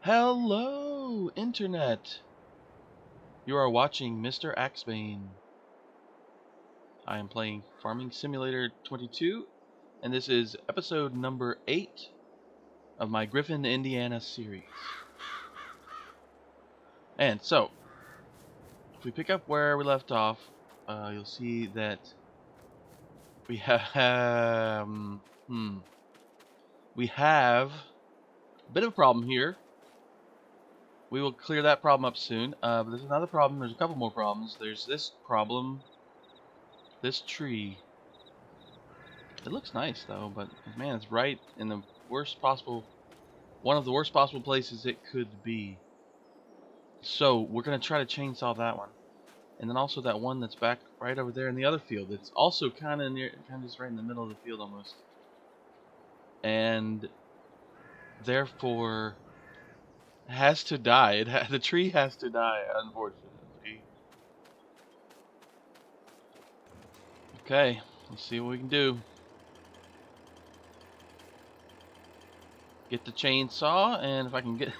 Hello, Internet! You are watching Mr. Axebane. I am playing Farming Simulator 22, and this is episode number 8 of my Griffin Indiana series. And so, if we pick up where we left off, you'll see that we have we have a bit of a problem here. We will clear that problem up soon. But there's another problem. There's a couple more problems. There's this problem. This tree. It looks nice though, but man, it's right in the worst possible, one of the worst possible places it could be. So we're gonna try to chainsaw that one, and then also that one that's back right over there in the other field. It's also kind of near, kind of just right in the middle of the field almost, and therefore has to die. The tree has to die, unfortunately. Okay, let's see what we can do. Get the chainsaw, and if I can get,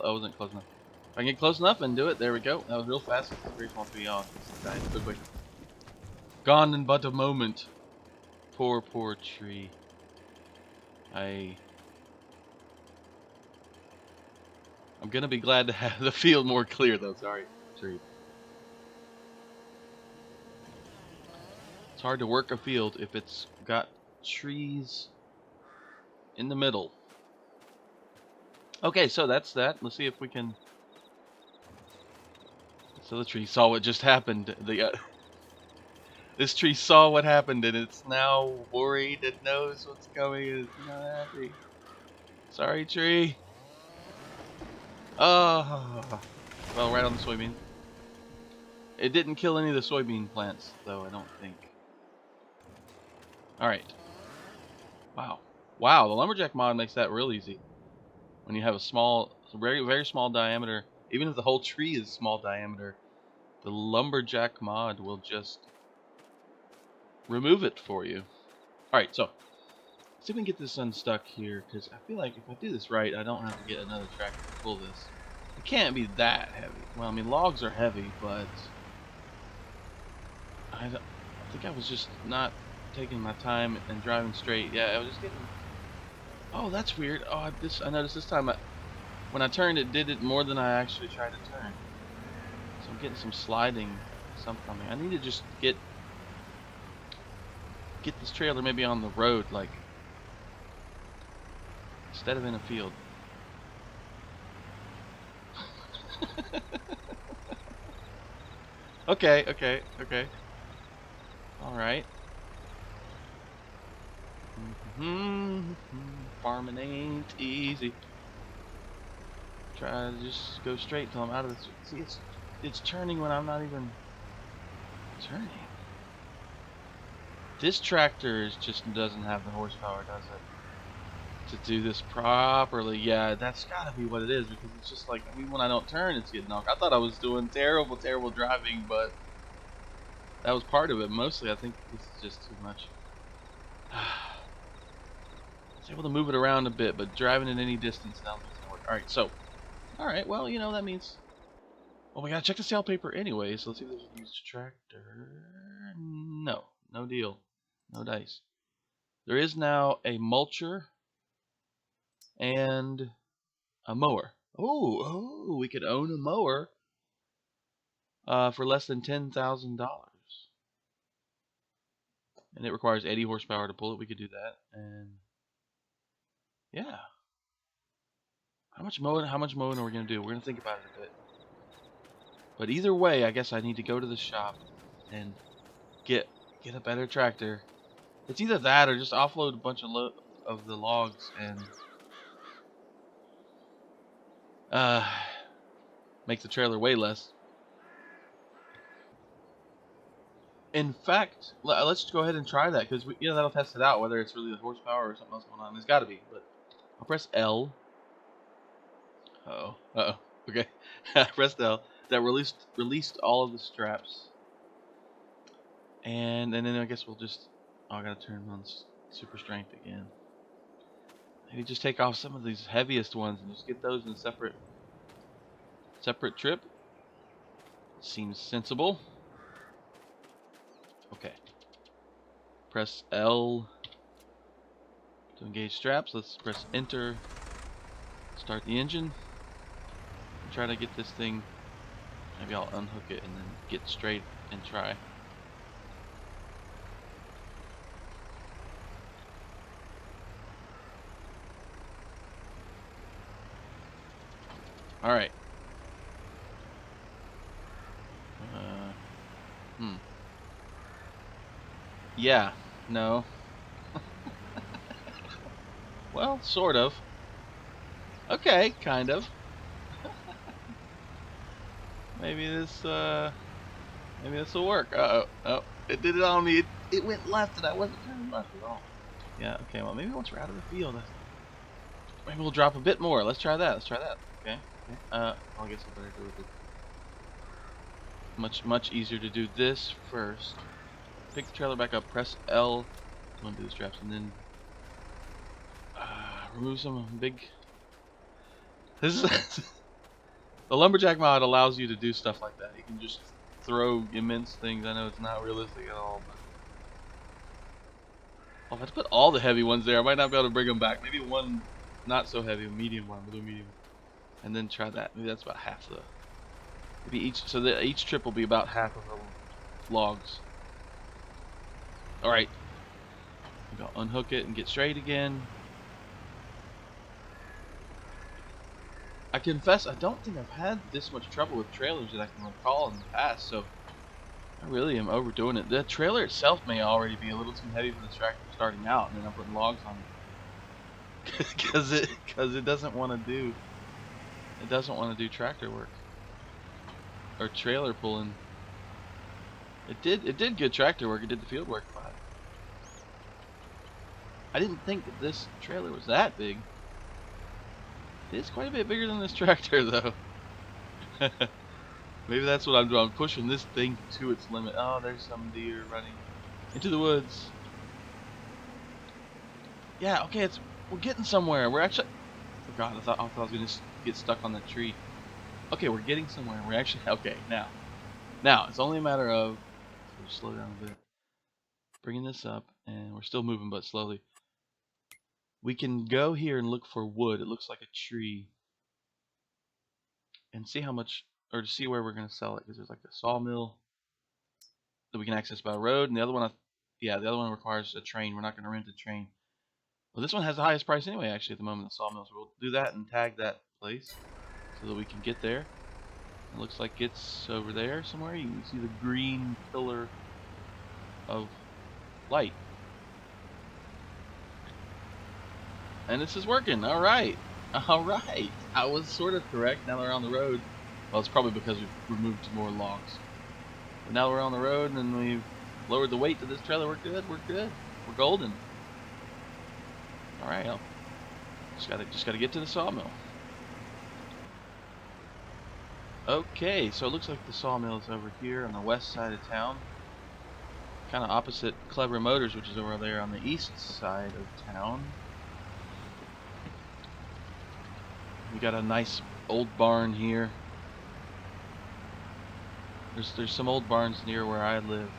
I wasn't close enough. If I can get close enough and do it, there we go. That was real fast. It's a very small tree on. Died quickly. Gone in but a moment. Poor, poor tree. I'm gonna be glad to have the field more clear though. Sorry, tree. It's hard to work a field if it's got trees in the middle. Okay, so that's that. Let's see if we can. So the tree saw what just happened. This tree saw what happened and it's now worried. It knows what's coming. It's not happy. Sorry, tree. Oh, well, right on the soybean. It didn't kill any of the soybean plants, though, I don't think. Alright. Wow. Wow, the lumberjack mod makes that real easy. When you have a small, very, very small diameter, even if the whole tree is small diameter, the lumberjack mod will just remove it for you. Alright, so, let's see if we can get this unstuck here, because I feel like if I do this right, I don't have to get another tractor to pull this. It can't be that heavy. Well, I mean, logs are heavy, but I think I was just not taking my time and driving straight. Yeah, I was just getting. Oh, that's weird. Oh, I noticed this time when I turned, it did it more than I actually tried to turn. So I'm getting some sliding, something. I need to just get this trailer maybe on the road, like instead of in a field. Okay. All right. Farming ain't easy. Try to just go straight till I'm out of this. See, it's turning when I'm not even turning. This tractor just doesn't have the horsepower, does it? To do this properly. Yeah, that's gotta be what it is, because it's just like, I mean, when I don't turn, it's getting knocked. I thought I was doing terrible driving, but that was part of it. Mostly, I think this is just too much. I was able to move it around a bit, but driving at any distance now doesn't work. Alright, so. Alright, well, you know, that means. Well, we gotta check the sale paper anyway, so let's see if there's a used tractor. No, no deal. No dice. There is now a mulcher and a mower. Oh, we could own a mower for less than $10,000. And it requires 80 horsepower to pull it. We could do that. And yeah. How much mowing are we going to do? We're going to think about it a bit. But either way, I guess I need to go to the shop and get a better tractor. It's either that or just offload a bunch of the logs and make the trailer weigh less. In fact, let's go ahead and try that, because that'll test it out, whether it's really the horsepower or something else going on. There's got to be, but I'll press L. Uh-oh. Okay. I pressed L. That released all of the straps. And then I guess we'll just... Oh, I gotta turn on super strength again. Maybe just take off some of these heaviest ones and just get those in a separate trip. Seems sensible. Okay. Press L to engage straps. Let's press enter. Start the engine. And try to get this thing. Maybe I'll unhook it and then get straight and try. Alright. Yeah. No. Well, sort of. Okay, kind of. Maybe this will work. Uh-oh. Oh, it did it on me. It went left and I wasn't turning left at all. Yeah, okay, well maybe once we're out of the field, maybe we'll drop a bit more. Let's try that. Okay. I guess I better do it. Much easier to do this first. Pick the trailer back up, press L to undo the straps, and then remove some big. This is the lumberjack mod allows you to do stuff like that. You can just throw immense things. I know it's not realistic at all, but if I had to put all the heavy ones there, I might not be able to bring them back. Maybe one not so heavy, a medium one, blue medium, and then try that. Maybe that's about half the. Maybe each trip will be about half of the logs. All right, I'll unhook it and get straight again. I confess, I don't think I've had this much trouble with trailers that I can recall in the past, so I really am overdoing it. The trailer itself may already be a little too heavy for the tractor starting out, and then I'm putting logs on it because it doesn't want to do tractor work or trailer pulling. It did good tractor work. It did the field work, but I didn't think that this trailer was that big. It is quite a bit bigger than this tractor, though. Maybe that's what I'm doing. I'm pushing this thing to its limit. Oh, there's some deer running into the woods. Yeah, okay, we're getting somewhere. We're actually. Oh God, I thought I was gonna get stuck on that tree. Okay, we're getting somewhere. We're actually okay now. Now it's only a matter of just slow down a bit, bringing this up, and we're still moving, but slowly. We can go here and look for wood. It looks like a tree, and see how much, or to see where we're gonna sell it, because there's like a sawmill that we can access by road, and the other one, the other one requires a train. We're not gonna rent a train. Well, this one has the highest price anyway, actually, at the moment, the sawmill. So we'll do that and tag that place so that we can get there. It looks like it's over there somewhere. You can see the green pillar of light. And this is working. All right. I was sort of correct. Now we're on the road. Well, it's probably because we've removed more logs. But now we're on the road and we've lowered the weight to this trailer. We're good. We're golden. All right. Just gotta get to the sawmill. Okay, so it looks like the sawmill is over here on the west side of town. Kind of opposite Clever Motors, which is over there on the east side of town. We got a nice old barn here. There's some old barns near where I live,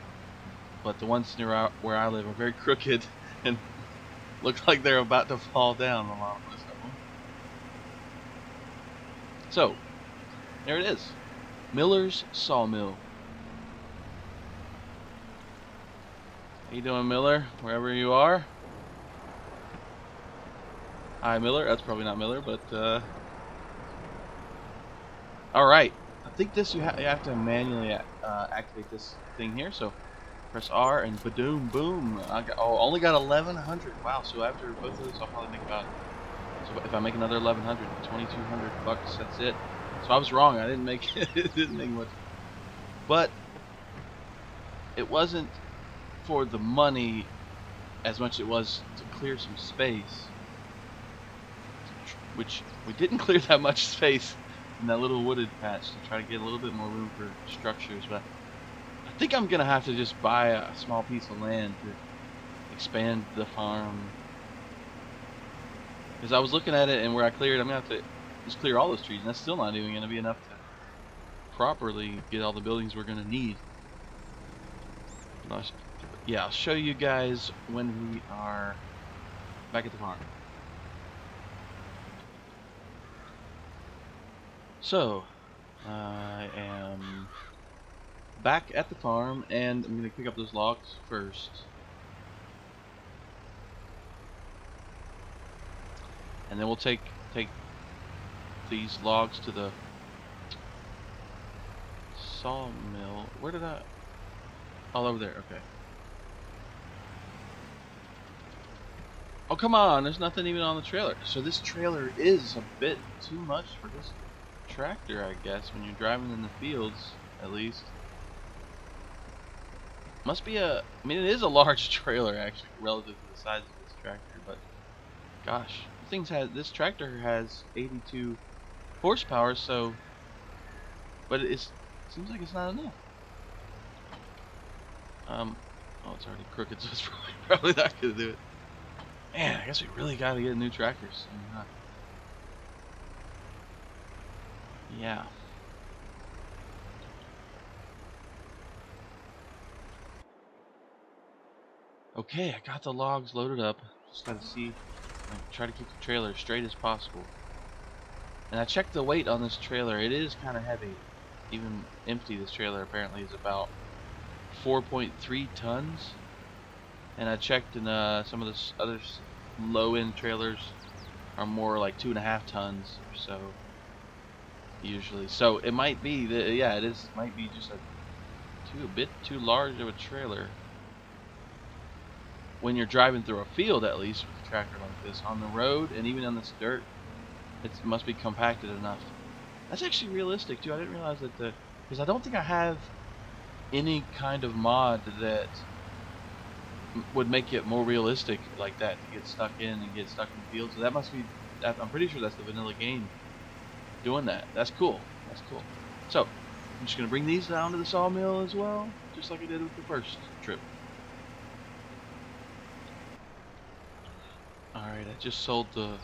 but the ones near where I live are very crooked and look like they're about to fall down, a lot of them. So, there it is. Miller's Sawmill. How you doing, Miller? Wherever you are. Hi, Miller. That's probably not Miller, but all right. I think this you have to manually activate this thing here. So press R and badoom boom. Only got 1,100. Wow. So after both of those, I'll probably make about. So if I make another 1,100, 2,200 bucks. That's it. So I was wrong. I didn't make it didn't make much. But it wasn't for the money as much as it was to clear some space, which we didn't clear that much space in that little wooded patch to try to get a little bit more room for structures. But I think I'm gonna have to just buy a small piece of land to expand the farm Because I was looking at it, and where I cleared, I'm going to have to just clear all those trees, and that's still not even going to be enough to properly get all the buildings we're going to need. Yeah, I'll show you guys when we are back at the farm. So, I am back at the farm, and I'm going to pick up those logs first. And then we'll take these logs to the sawmill. Where did I... Oh, over there, okay. Oh, come on, there's nothing even on the trailer. So this trailer is a bit too much for this tractor, I guess, when you're driving in the fields, at least. Must be a... I mean, it is a large trailer, actually, relative to the size of this tractor, but... Gosh, this tractor has 82 horsepower, so... But it seems like it's not enough. Oh, it's already crooked, so it's probably not gonna do it. Man, I guess we really gotta get new tractors. Yeah. Okay, I got the logs loaded up. Just gotta see, try to keep the trailer as straight as possible. And I checked the weight on this trailer. It is kind of heavy. Even empty, this trailer apparently is about 4.3 tons. And I checked in some of the other low-end trailers are more like 2.5 tons or so usually. So it might be that, yeah, it might be just a bit too large of a trailer when you're driving through a field, at least with a tractor like this. On the road and even on this dirt, it must be compacted enough. That's actually realistic too. I didn't realize that because I don't think I have any kind of mod that would make it more realistic like that to get stuck in and get stuck in the field. So that must be, I'm pretty sure that's the vanilla game doing that. That's cool. That's cool. So I'm just gonna bring these down to the sawmill as well, just like I did with the first trip. Alright, I just sold the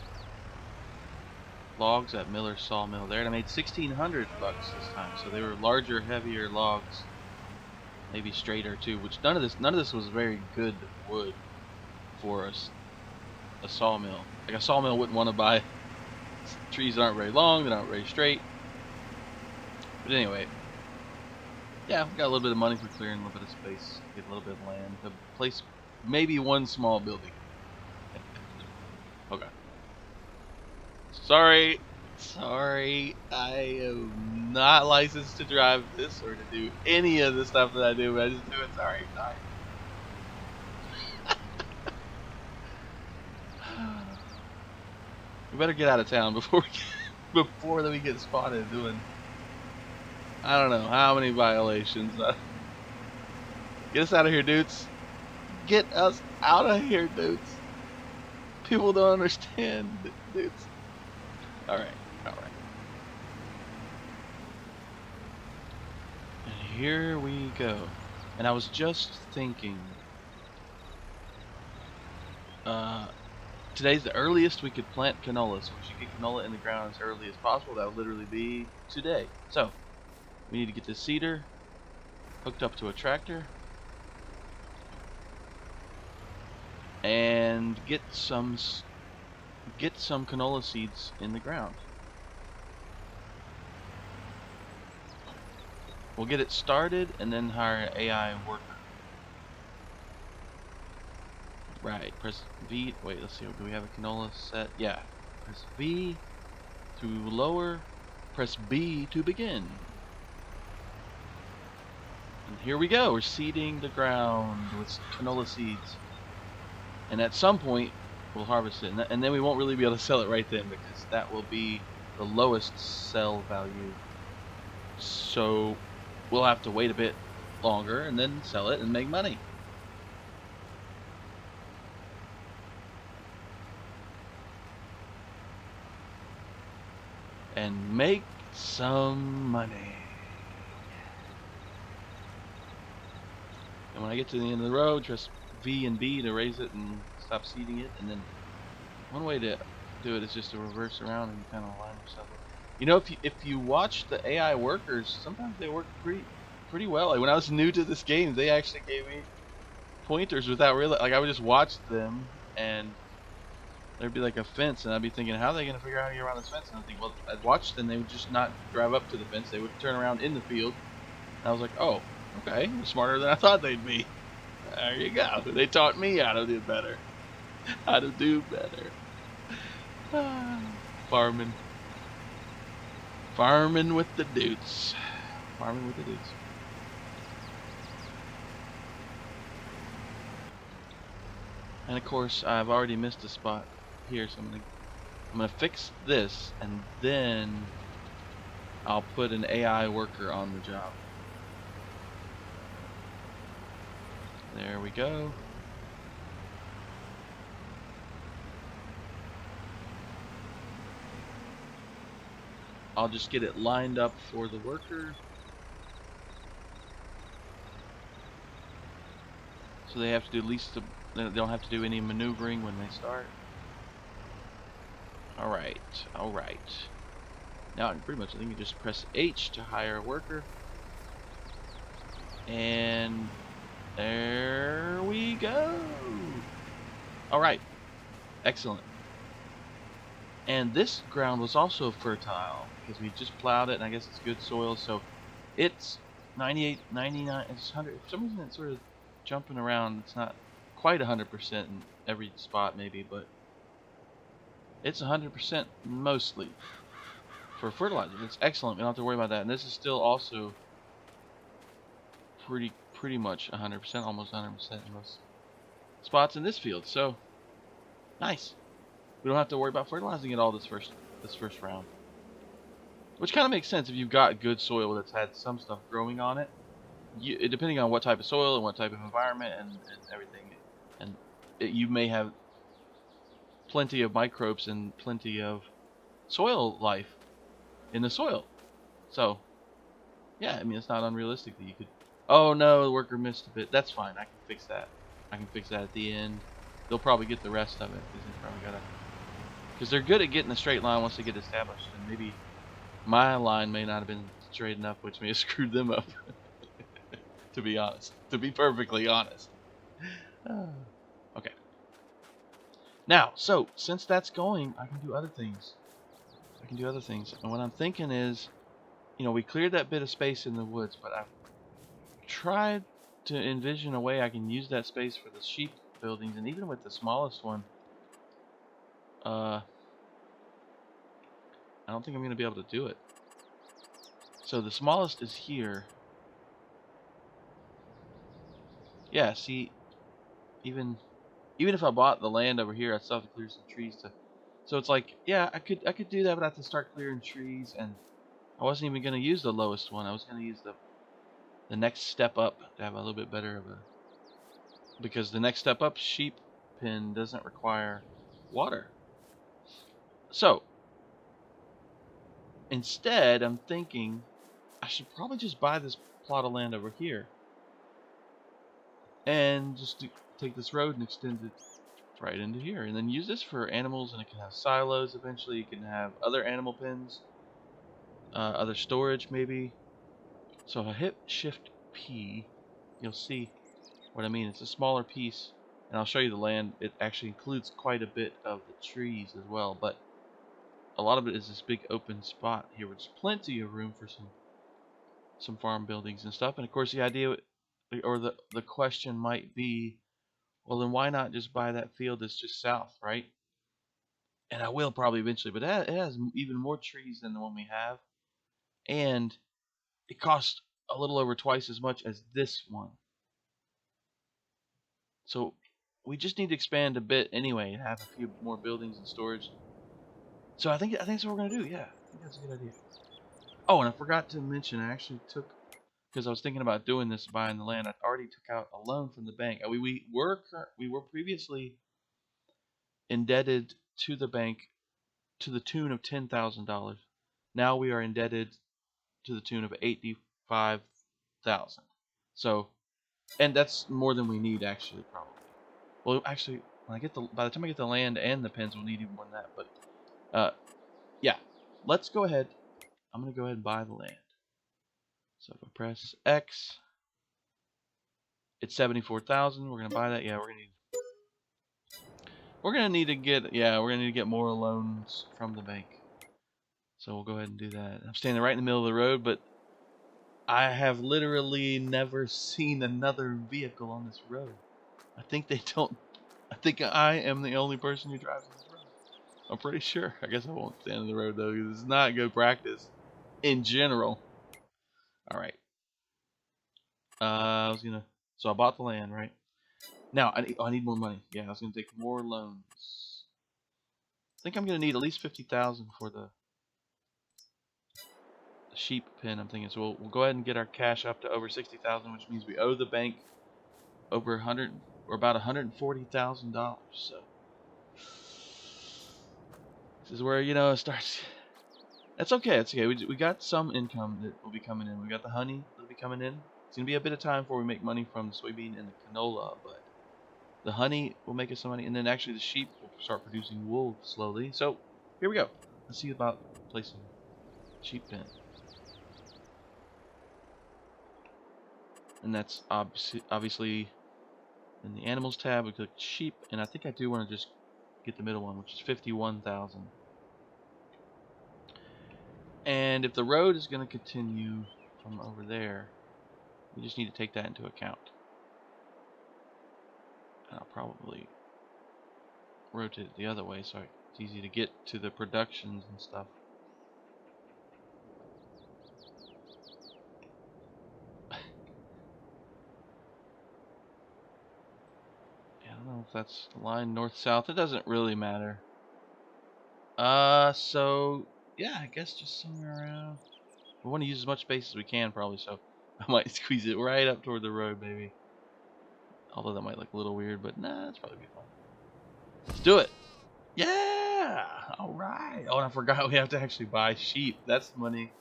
logs at Miller's sawmill there, and I made $1,600 this time. So they were larger, heavier logs, maybe straighter too. Which none of this was very good wood for a sawmill. Like a sawmill wouldn't want to buy trees that aren't very long, that aren't very straight. But anyway, yeah, we got a little bit of money for clearing a little bit of space, get a little bit of land to place maybe one small building. Okay. Sorry, I am not licensed to drive this or to do any of the stuff that I do, but I just do it. Sorry. We better get out of town before we get spotted doing I don't know how many violations. Get us out of here, dudes. Get us out of here, dudes. People don't understand, dudes. Alright. And here we go. And I was just thinking, today's the earliest we could plant canola, so we should get canola in the ground as early as possible. That would literally be today. So, we need to get this seeder hooked up to a tractor and get some canola seeds in the ground. We'll get it started and then hire an AI worker. Right, press V. Wait, let's see. Do we have a canola set? Yeah. Press V to lower. Press B to begin. And here we go. We're seeding the ground with canola seeds. And at some point, we'll harvest it. And then we won't really be able to sell it right then because that will be the lowest sell value. So we'll have to wait a bit longer and then sell it and make money. And make some money. And when I get to the end of the road, press V and B to raise it and stop seeding it. And then one way to do it is just to reverse around and kind of line yourself up. You know, if you watch the AI workers, sometimes they work pretty well. Like when I was new to this game, they actually gave me pointers without really, like I would just watch them, and there'd be like a fence, and I'd be thinking, how are they gonna figure out how to get around this fence? And I'd think, well, I'd watch them, they would just not drive up to the fence, they would turn around in the field. And I was like, oh, okay, they're smarter than I thought they'd be. There you go. They taught me how to do better. How to do better. Farming. Farming with the dudes. Farming with the dudes. And of course, I've already missed a spot here, so I'm gonna fix this, and then I'll put an AI worker on the job. There we go. I'll just get it lined up for the worker, so they have to do at least they don't have to do any maneuvering when they start. Alright, alright. Now I can pretty much, I think you just press H to hire a worker. And there we go. Alright, excellent. And this ground was also fertile because we just plowed it, and I guess it's good soil, so it's 98, 99, it's 100. For some reason it's sort of jumping around. It's not quite 100% in every spot maybe, but it's 100% mostly for fertilizer. It's excellent. We don't have to worry about that. And this is still also pretty much 100%, almost 100% in most spots in this field. So nice. We don't have to worry about fertilizing it all this first round, which kind of makes sense if you've got good soil that's had some stuff growing on it. Depending on what type of soil and what type of environment and everything, and you may have plenty of microbes and plenty of soil life in the soil. So yeah, I mean, it's not unrealistic that you could. Oh no, the worker missed a bit. That's fine. I can fix that. I can fix that at the end. They'll probably get the rest of it because they probably gotta. Because they're good at getting a straight line once they get established, and maybe my line may not have been straight enough, which may have screwed them up. To be honest, to be perfectly honest. Okay. Now, so since that's going, I can do other things. And what I'm thinking is, you know, we cleared that bit of space in the woods, but I've tried to envision a way I can use that space for the sheep buildings, and even with the smallest one, I don't think I'm going to be able to do it. So the smallest is here. Yeah, see, even if I bought the land over here, I still have to clear some trees to. So it's like, yeah, I could do that, but I have to start clearing trees, and I wasn't even going to use the lowest one. I was going to use the next step up to have a little bit better of a. Because the next step up sheep pen doesn't require water. So instead, I'm thinking I should probably just buy this plot of land over here and just take this road and extend it right into here, and then use this for animals, and it can have silos eventually. You can have other animal pens, other storage maybe. So if I hit Shift P, you'll see what I mean. It's a smaller piece, and I'll show you the land. It actually includes quite a bit of the trees as well, but a lot of it is this big open spot here with plenty of room for some farm buildings and stuff. And of course, the idea or the question might be, well, then why not just buy that field that's just south, right? And I will probably eventually, but it has even more trees than the one we have, and it costs a little over twice as much as this one. So we just need to expand a bit anyway and have a few more buildings and storage. So I think that's what we're gonna do. Yeah, I think that's a good idea. Oh, and I forgot to mention, I actually took, because I was thinking about doing this, buying the land. I already took out a loan from the bank. We were previously indebted to the bank to the tune of $10,000. Now we are indebted to the tune of 85,000. So, and that's more than we need actually, probably. Well, actually, by the time I get the land and the pens, we'll need even more than that. But Yeah. Let's go ahead. I'm gonna go ahead and buy the land. So if I press X, it's 74,000. We're gonna buy that. Yeah, we're gonna need to get more loans from the bank. So we'll go ahead and do that. I'm standing right in the middle of the road, but I have literally never seen another vehicle on this road. I think they don't. I think I am the only person who drives this road. I'm pretty sure. I guess I won't stand in the road though, because it's not good practice in general. All right. So I bought the land, right? Now I need more money. Yeah, I was gonna take more loans. I think I'm gonna need at least 50,000 for the sheep pen. I'm thinking, so we'll go ahead and get our cash up to over 60,000, which means we owe the bank over 100 or about $140,000. So this is where it starts. That's okay. That's okay. We got some income that will be coming in. We got the honey that'll be coming in. It's gonna be a bit of time before we make money from the soybean and the canola, but the honey will make us some money, and then actually the sheep will start producing wool slowly. So here we go. Let's see about placing sheep pen. And that's obviously in the animals tab. We click sheep, and I think I do want to just get the middle one, which is 51,000. And if the road is going to continue from over there, we just need to take that into account. And I'll probably rotate it the other way so it's easy to get to the productions and stuff. I don't know if that's the line north-south. It doesn't really matter. So yeah, I guess just somewhere around. We want to use as much space as we can, probably. So I might squeeze it right up toward the road, maybe. Although that might look a little weird, but nah, that's probably be fine. Let's do it. Yeah. All right. Oh, and I forgot we have to actually buy sheep. That's the money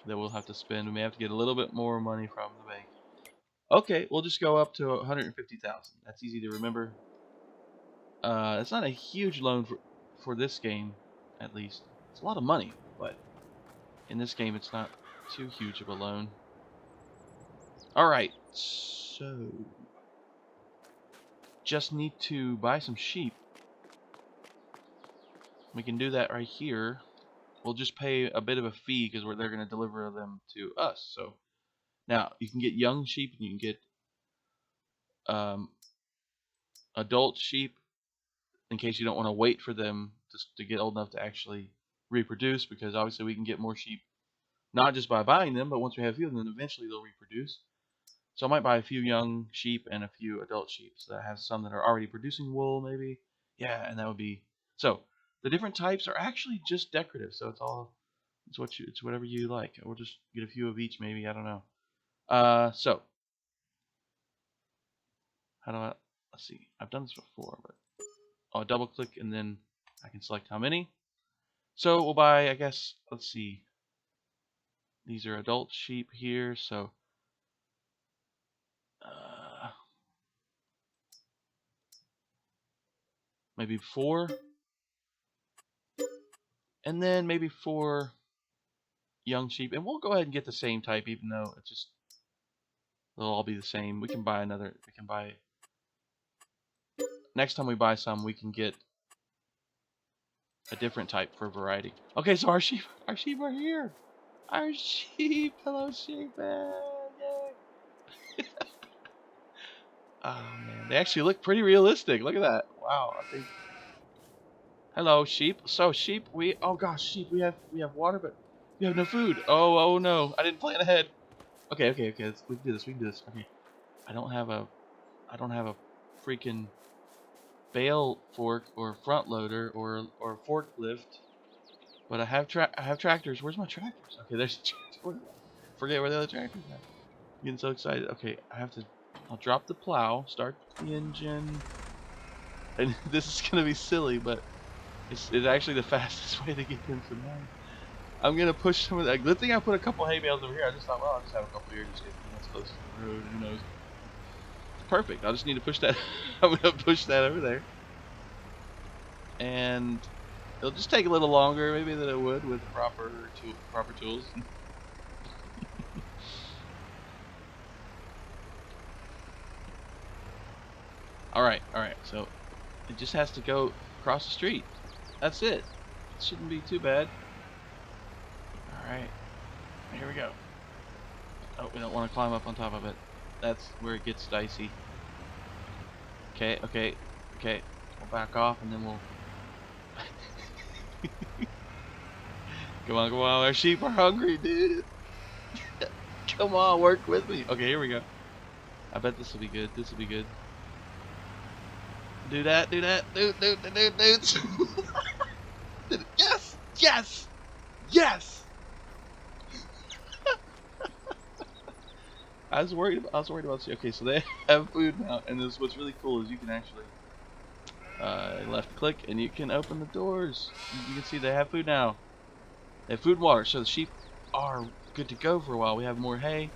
that we'll have to spend. We may have to get a little bit more money from the bank. Okay, we'll just go up to 150,000. That's easy to remember. It's not a huge loan for this game, at least. It's a lot of money, but in this game, it's not too huge of a loan. All right, so just need to buy some sheep. We can do that right here. We'll just pay a bit of a fee because they're going to deliver them to us. So now you can get young sheep and you can get adult sheep in case you don't want to wait for them to get old enough to actually reproduce, because obviously we can get more sheep not just by buying them, but once we have a few of them, then eventually they'll reproduce. So I might buy a few young sheep and a few adult sheep, so that I have some that are already producing wool, maybe. Yeah, and that would be so. The different types are actually just decorative, so it's whatever you like. We'll just get a few of each, maybe. I don't know. So how do I? Let's see. I've done this before, but I'll double click and then I can select how many. So we'll buy, I guess. Let's see. These are adult sheep here, so maybe 4, and then maybe 4 young sheep, and we'll go ahead and get the same type, even though it's just they'll all be the same. We can buy another. We can buy next time we buy some, we can get a different type for variety. Okay, so our sheep are here. Our sheep, hello sheep, man. Yay. Oh man, they actually look pretty realistic. Look at that. Wow, I think. Hello sheep. So sheep, oh gosh, sheep, we have water, but we have no food. Oh no, I didn't plan ahead. Okay, we can do this. Okay, I don't have a freaking bale fork or front loader or forklift, but I have tractors. Where's my tractors? Okay, there's forget where the other tractors are. I'm getting so excited. Okay, I'll drop the plow, start the engine, and this is gonna be silly, but it's actually the fastest way to get them some money. I'm gonna push some of that. Good thing I put a couple hay bales over here. I just thought, well, I'll just have a couple here just that's close to the road. Who knows? It's perfect. I just need to push that. I'm gonna push that over there. And It'll just take a little longer, maybe, than it would with proper tools. All right. So it just has to go across the street. That's it. It shouldn't be too bad. All right. Here we go. Oh, we don't want to climb up on top of it. That's where it gets dicey. Okay. We'll back off and then we'll. Come on. Our sheep are hungry, dude. Come on, work with me. Okay, here we go. I bet this will be good. Do that. Dude. Yes. I was worried about. Okay, so they have food now, and this what's really cool is you can actually left click and you can open the doors. You can see they have food now. They have food and water, so the sheep are good to go for a while. We have more hay.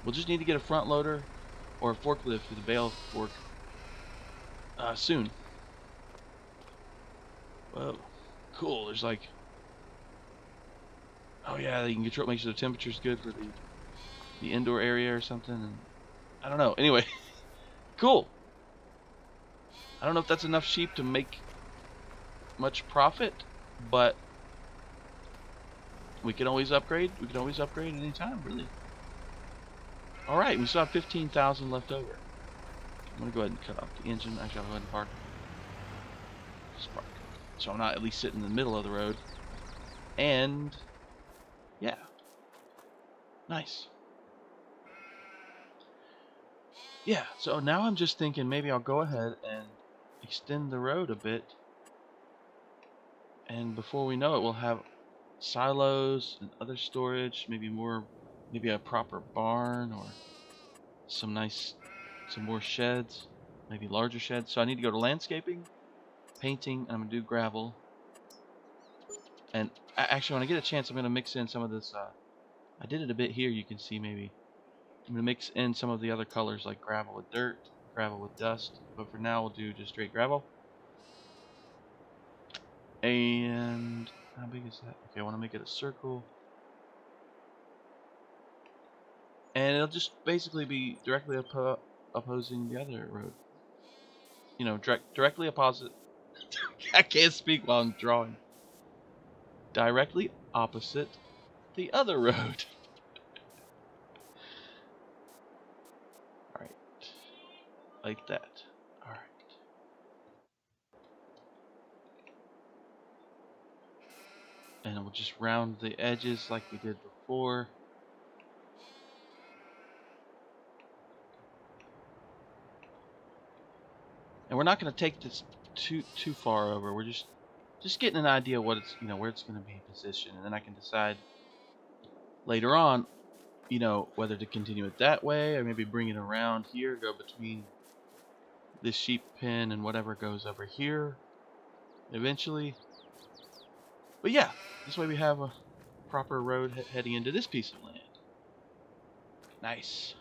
We'll just need to get a front loader or a forklift with a bale fork soon. Whoa, cool. There's like, oh yeah, you can control, make sure the temperature's good for the indoor area or something. And I don't know. Anyway, cool. I don't know if that's enough sheep to make much profit, but we can always upgrade. Anytime, really. All right, we still have 15,000 left over. I'm gonna go ahead and cut off the engine. Actually, I'll go ahead and park. Just park. So I'm not at least sitting in the middle of the road. And yeah, nice. Yeah, so now I'm just thinking maybe I'll go ahead and extend the road a bit. And before we know it, we'll have silos and other storage, maybe a proper barn or some more sheds, maybe larger sheds. So I need to go to landscaping, painting, and I'm gonna do gravel. And actually, when I get a chance, I'm gonna mix in some of this. I did it a bit here. You can see maybe. I'm gonna mix in some of the other colors like gravel with dirt, gravel with dust. But for now, we'll do just straight gravel. And how big is that? Okay, I want to make it a circle. And it'll just basically be directly opposing the other road. You know, directly opposite. I can't speak while I'm drawing. Directly opposite the other road. Alright. Like that. Alright. And we'll just round the edges like we did before. And we're not going to take this too far over. We're just getting an idea of what it's, where it's going to be positioned, and then I can decide later on, whether to continue it that way or maybe bring it around here, go between this sheep pen and whatever goes over here eventually. But yeah, this way we have a proper road heading into this piece of land. Nice.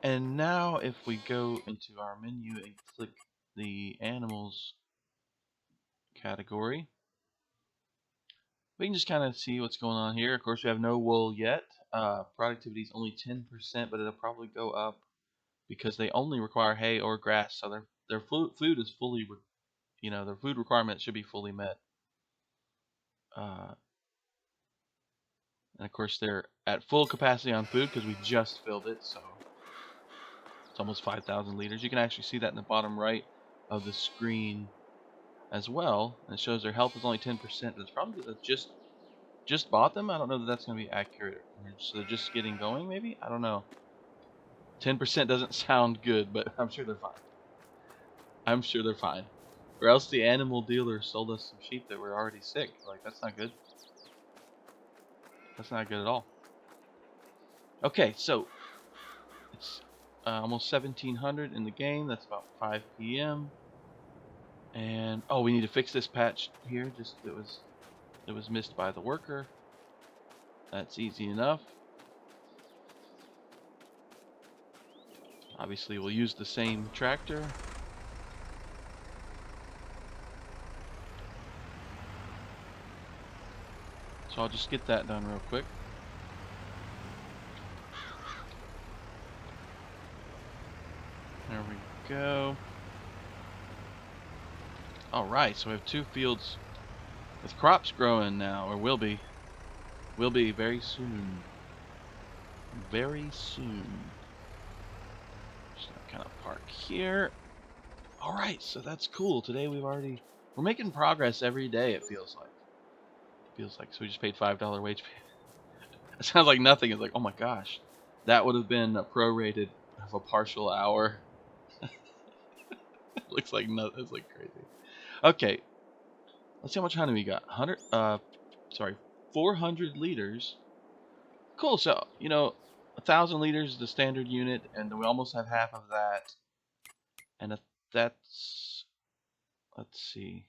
And now if we go into our menu and click the animals category, we can just kind of see what's going on here. Of course, we have no wool yet. Productivity is only 10%, but it'll probably go up because they only require hay or grass. So their food is fully, their food requirement should be fully met. And of course, they're at full capacity on food because we just filled it. So it's almost 5,000 liters. You can actually see that in the bottom right of the screen as well. And it shows their health is only 10%. But it's probably just bought them. I don't know that that's going to be accurate. So they're just getting going, maybe? I don't know. 10% doesn't sound good, but I'm sure they're fine. Or else the animal dealer sold us some sheep that were already sick. Like, that's not good. That's not good at all. Okay, so it's almost 1700 in the game. That's about 5 p.m. And we need to fix this patch here. Just it was missed by the worker. That's easy enough. Obviously, we'll use the same tractor. So I'll just get that done real quick. There we go. Alright, so we have 2 fields with crops growing now, or will be. Will be very soon. Very soon. Just kind of park here. Alright, so that's cool. Today we're making progress every day, it feels like. So we just paid $5 wage pay. It sounds like nothing. It's like, oh my gosh. That would have been a prorated of a partial hour. It looks like nothing. It's like crazy. Okay. Let's see how much honey we got. 400 liters. Cool. So, 1,000 liters is the standard unit, and we almost have half of that. And that's, let's see.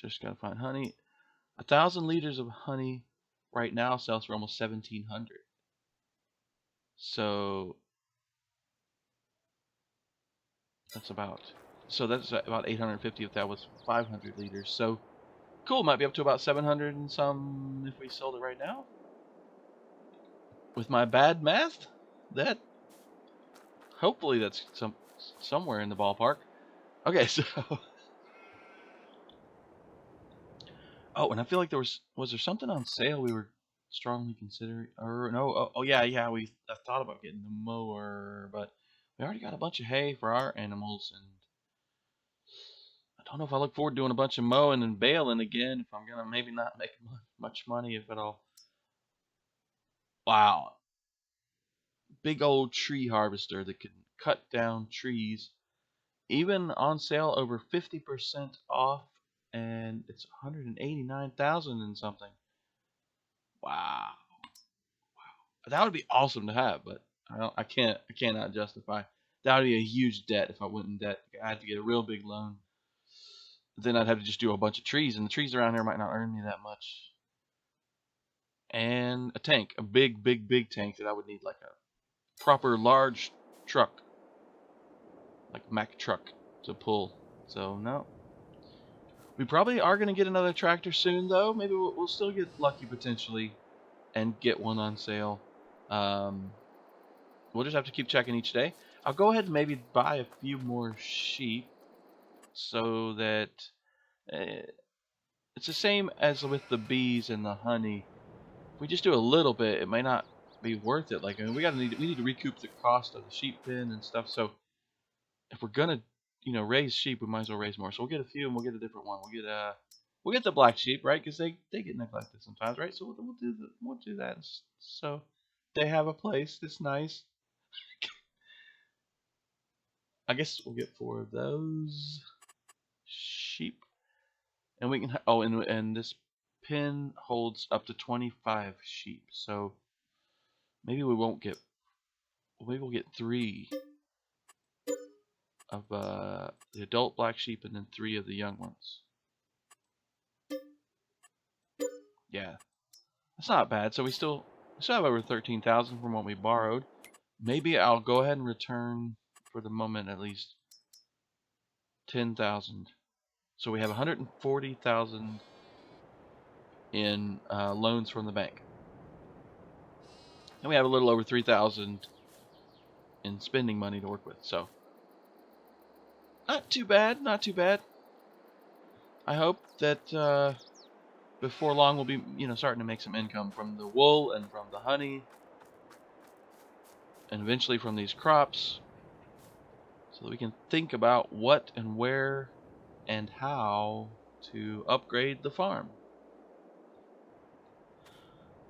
Just gotta find honey. 1,000 liters of honey right now sells for almost 1,700. So that's about 850 if that was 500 liters. So cool, might be up to about 700 and some if we sold it right now. With my bad math, that hopefully that's somewhere in the ballpark. Okay, so oh, and I feel like was there something on sale we were strongly considering, or no? Oh yeah, I thought about getting the mower, but we already got a bunch of hay for our animals, and I don't know if I look forward to doing a bunch of mowing and baling again. If I'm gonna maybe not make much money, if at all. Wow, big old tree harvester that can cut down trees, even on sale over 50% off, and it's 189,000 and something. Wow. That would be awesome to have, but I cannot justify. That would be a huge debt if I went in debt. I had to get a real big loan. Then I'd have to just do a bunch of trees, and the trees around here might not earn me that much. And a tank, a big tank that I would need, like a proper large truck, like Mack truck to pull. So no. We probably are going to get another tractor soon, though. Maybe we'll still get lucky potentially and get one on sale. We'll just have to keep checking each day. I'll go ahead and maybe buy a few more sheep so that it's the same as with the bees and the honey. If we just do a little bit, it may not be worth it. Like, I mean, we need to recoup the cost of the sheep pen and stuff. So if we're gonna raise sheep, we might as well raise more. So we'll get a few and we'll get a different one. We'll get the black sheep, right? Because they get neglected sometimes, right? So we'll do that. So they have a place that's nice. I guess we'll get 4 of those sheep, and we can. And this pen holds up to 25 sheep. So maybe we'll get 3 of the adult black sheep, and then 3 of the young ones. Yeah, that's not bad. So we still have over 13,000 from what we borrowed. Maybe I'll go ahead and return, for the moment at least, 10,000. So we have 140,000 in loans from the bank, and we have a little over 3,000 in spending money to work with. So not too bad, not too bad. I hope that before long we'll be starting to make some income from the wool and from the honey, and eventually from these crops, so that we can think about what and where and how to upgrade the farm.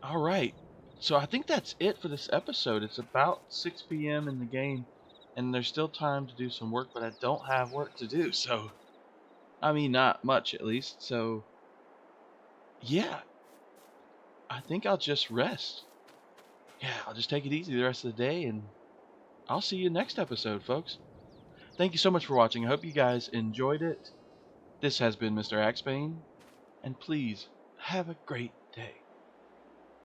Alright, so I think that's it for this episode. It's about 6 p.m. in the game, and there's still time to do some work, but I don't have work to do, so I mean, not much at least. So yeah, I think I'll just rest. Yeah, I'll just take it easy the rest of the day, and I'll see you next episode, folks. Thank you so much for watching. I hope you guys enjoyed it. This has been Mr. Axebane, and please have a great day.